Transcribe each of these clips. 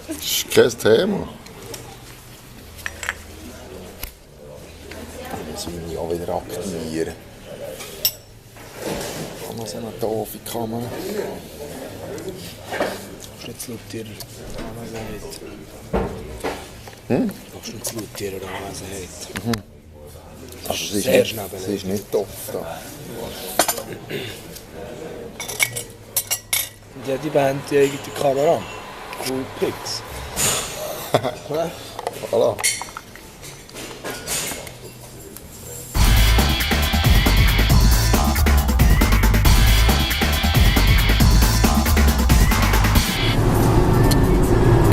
Das ist kein Thema. Das muss ich auch wieder aktivieren. Kann man so eine doofe Kamera? Kannst du nicht zu laut ihrer Anwesenheit? Kannst du nicht zu laut ihrer Anwesenheit? Also sie ist nicht doof da. Und ja, die Band die eigene Kamera. Cool Pics. Voilà.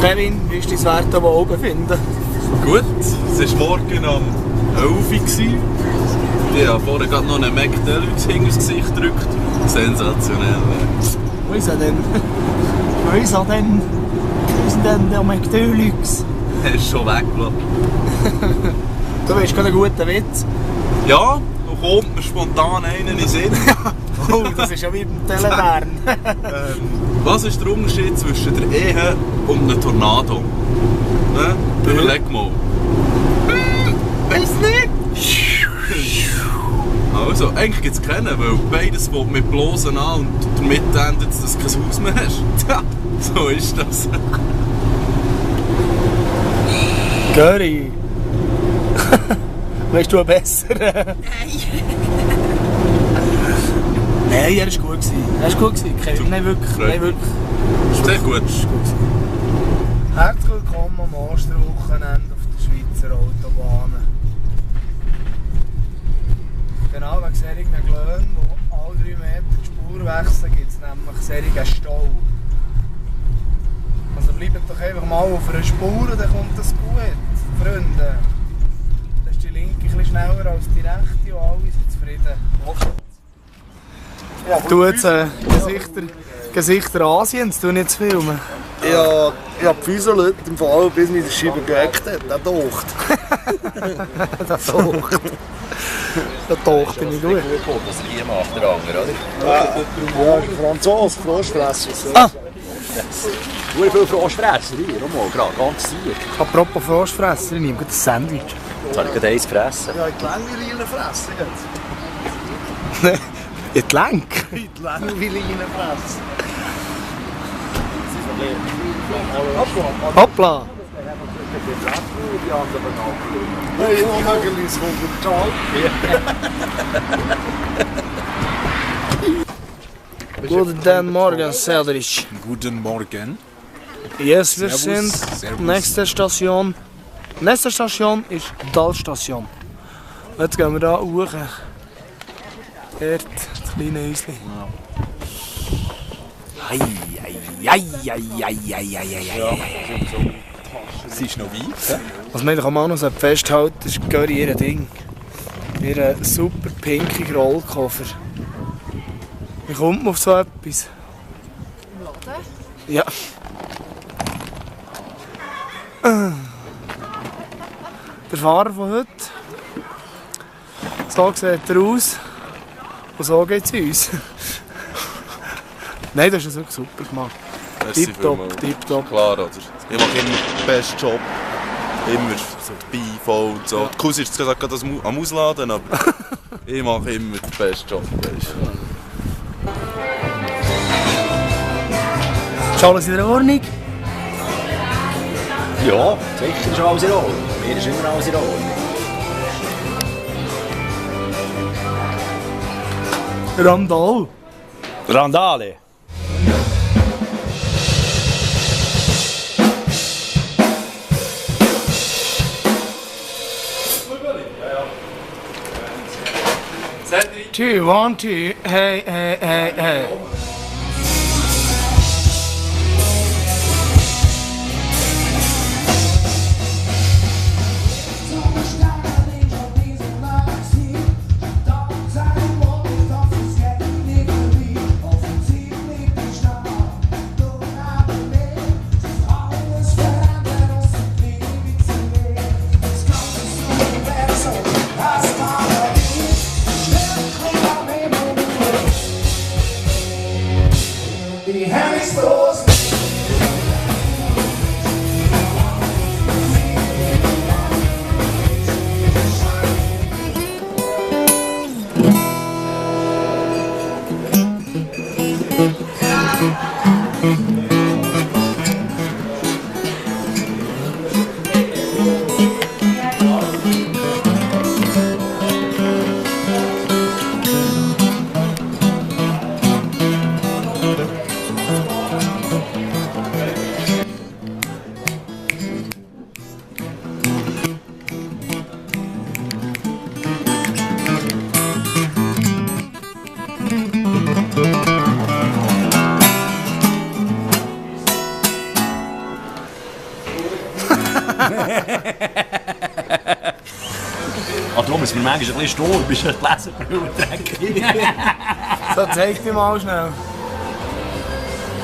Kevin, wie ist dein Wert hier oben finden? Gut, es war morgen um 11 Uhr. Ich habe vorher gerade noch einen Mac Deluxe hinter das Gesicht gedrückt. Sensationell. Wo ist er denn? Wo ist er denn? Wo ist denn der Mac Deluxe? Er ist schon weggelassen. Du weißt gerade einen guten Witz. Ja, da kommt mir spontan einer in den Sinn. Oh, das ist ja wie beim Telebern. Was ist der Unterschied zwischen der Ehe und einem Tornado? Ne? Überleg mal. Weiss nicht. Also, eigentlich gibt es keinen, weil beides will mit bloßen an und damit endet es, dass du kein Haus mehr hast. Tja, so ist das. Göri. Weißt du besser? Nein. Nein, er war gut. Er war gut, Kevin. Nein, wirklich. Nein, wirklich. Sehr gut. Herzlich willkommen am Osterwochenende auf der Schweizer Autobahnen. Genau wegen solchen Glöhnen, die alle 3 Meter die Spur wechseln, gibt es nämlich solchen Stau. Also bleibt doch einfach mal auf einer Spur und dann kommt das gut, Freunde. Dann ist die linke ein bisschen schneller als die rechte und alle sind zufrieden. Ja, du jetzt Gesichter Asiens, du nicht zu filmen. Ja, ich habe die Füße im Fall, bis mich der Scheibe geweckt hat. Der taucht. Das taucht. Der taucht bin ich gut. Was er hier macht, der andere, oder? Ja, Franzose, Froschfresser. Ah! Wie viel Froschfresser hier, mal, gerade, ganz sicher. Apropos Froschfresser, ich nehme ein Sandwich. Jetzt habe ich gerade eins gefressen. Ja, in die Langweilige fressen jetzt. In die Lenk? In die Langweilige fressen. Hoppla! Hey, Unhagelis kommt im Tal. Guten Morgen, Cedric. Guten Morgen. Yes, wir Servus, sind. servus. Nächste Station. Nächste Station ist Talstation. Jetzt gehen wir hier hoch. Dort, das kleine Häuschen. Es ist noch weit. Was man auch noch festhalten sollte, ist Göri ihr Ding. Ihr super pinkiger Rollkoffer. Wie kommt man auf so etwas? Ja. Der Fahrer von heute. So sieht er aus. Und so geht es uns. Nein, das ist wirklich super gemacht. Tipptopp, tipptopp. Klar, oder? Ich mache immer den besten Job. Immer so die Beifall und so. Die Cousin ist jetzt gesagt, das am Ausladen, aber ich mache immer den besten Job. Ist alles in Ordnung? Ja, sicher ist alles in Ordnung. Mir ist immer alles in Ordnung. Randal. Randale. Two, 1, 2, hey, hey, hey, hey. Darum ist mir manchmal ein bisschen stur, bist du die Leserbrille dreckig. So, zeig dir mal schnell.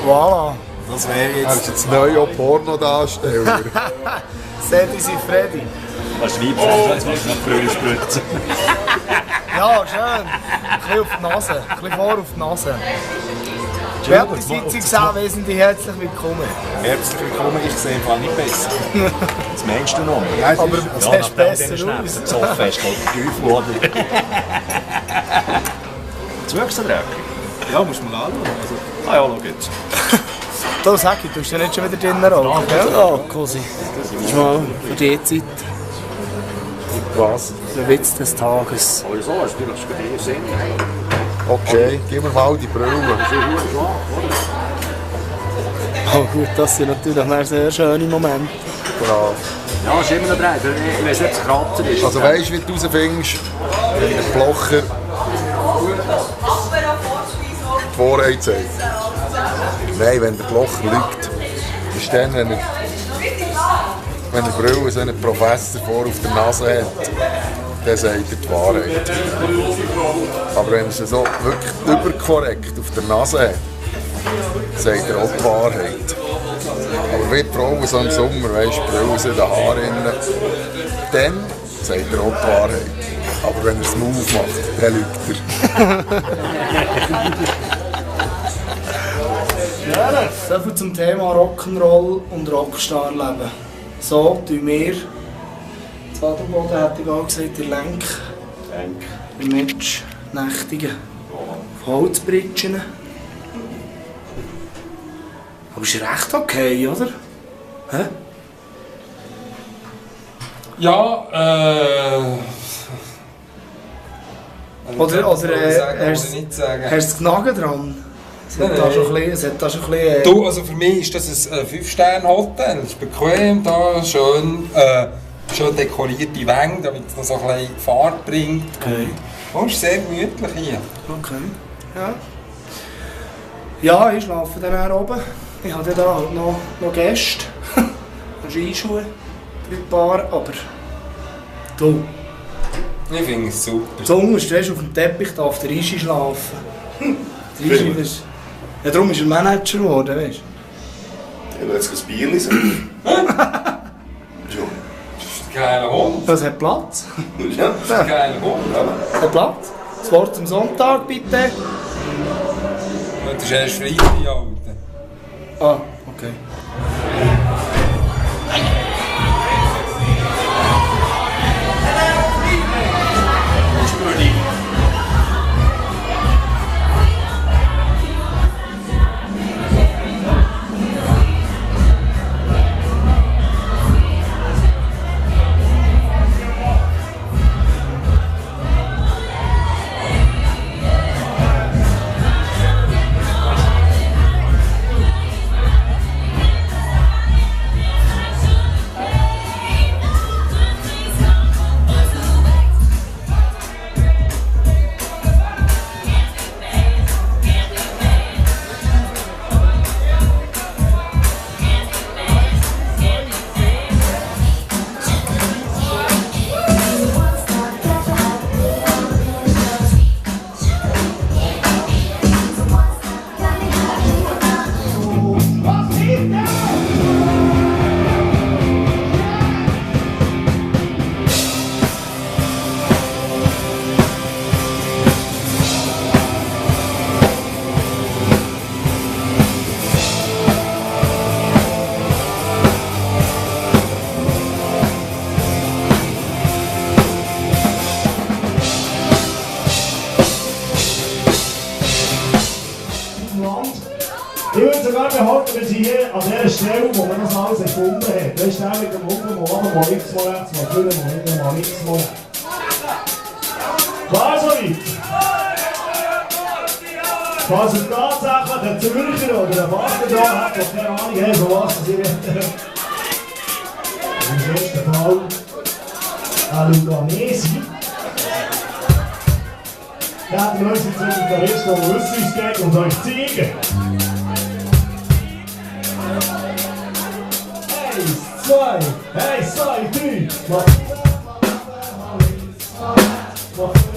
Voilà. Das wäre Er jetzt... ist jetzt neu auch Pornodarsteller. Sedi sind Freddy. Was schreibst du? Jetzt machst du noch Brille spritzen. Ja, schön. Ein bisschen auf die Nase. Ein bisschen vor auf die Nase. Wer hat die Sitzung gesehen, wesentlich herzlich willkommen. Herzlich willkommen, ich sehe im Fall nicht besser. Das meinst du noch? Ja, es Aber ist, es hast besser Schnäpfen, aus. so fest, halt der Teufel, oder? Jetzt wirkst du dreckig. Ja, musst du mal anschauen. Ah ja, schau jetzt. Da sag ich, du hast ja nicht schon wieder drinnen rauchen, gell? Ja, Cosi. Das ist mal für die Zeit. Was? Der Witz des Tages. Aber so, hast du vielleicht schon gesehen. okay, gib mir mal die Brille. Oh gut, das sind natürlich mehr sehr schöne Momente. Brav. Ja, es ist immer noch dran. Ich weiss nicht, ob es ein Kratzer ist. Also weißt du, wie du herausfindest, wenn der Blocher die Wahrheit sagt? Nein, wenn der Blocher lügt, ist dann, wenn der Brille so einen Professor vor auf der Nase hat, dann sagt er die Wahrheit. Aber wenn er sie so wirklich überkorrekt auf der Nase hat, sagt er auch die Wahrheit. Aber wie die Frauen so im Sommer, weißt du, Brille in den Haaren, dann sagt er auch die Wahrheit. Aber wenn er es Move macht, dann lügt er. Ja, so viel zum Thema Rock'n'Roll und Rockstar-Leben. So tun wir, das Adelboden hätte ich auch gesagt, der Lenk, im Match nächtigen. Auf Holzbritschen. Aber ist recht okay, oder? Hä? Ja, Oder sagen oder hast nicht sagen. du das Knagen dran? Es hat da schon ein bisschen... Du, also für mich ist das ein 5-Sterne-Hotel. Es ist bequem da, schön dekorierte Wände, damit es noch so ein bisschen Fahrt bringt. Okay. Oh, ist sehr gemütlich hier. Okay. Ja. Ja, ich schlafe dann oben. Ich habe da halt noch Gäste. Skischuhe, 3 Paar, aber... Du, Ich finde es super. zuunterst, weißt du, auf dem Teppich darf der Ischi schlafen. Der Ischi, das ist... Ja, darum ist er Manager geworden, weißt du. Ich will jetzt ein Bierchen sein. Geiler Hund. Das hat Platz. Ja. Geiler Hund. Hat Platz. Das Wort am Sonntag, bitte. Und das ist erst Freitag, Alter. Ah, okay. Ich würde sogar behaupten, wir sind hier an der Stelle, wo man das alles erfunden hat. Das ist der mit dem Hunden, wo oben mal links, mal rechts, mal vorne, mal hinten, mal links, mal rechts. Klar soweit? Falls es tatsächlich ein Zürcher oder ein Basler da hat, der keine Ahnung hat, von was sie reden. Im besten Fall ein Luganesi. Der hat uns jetzt einen Gitarrist, der uns geht und euch zeigen. 1, 2, 1, 2, 3.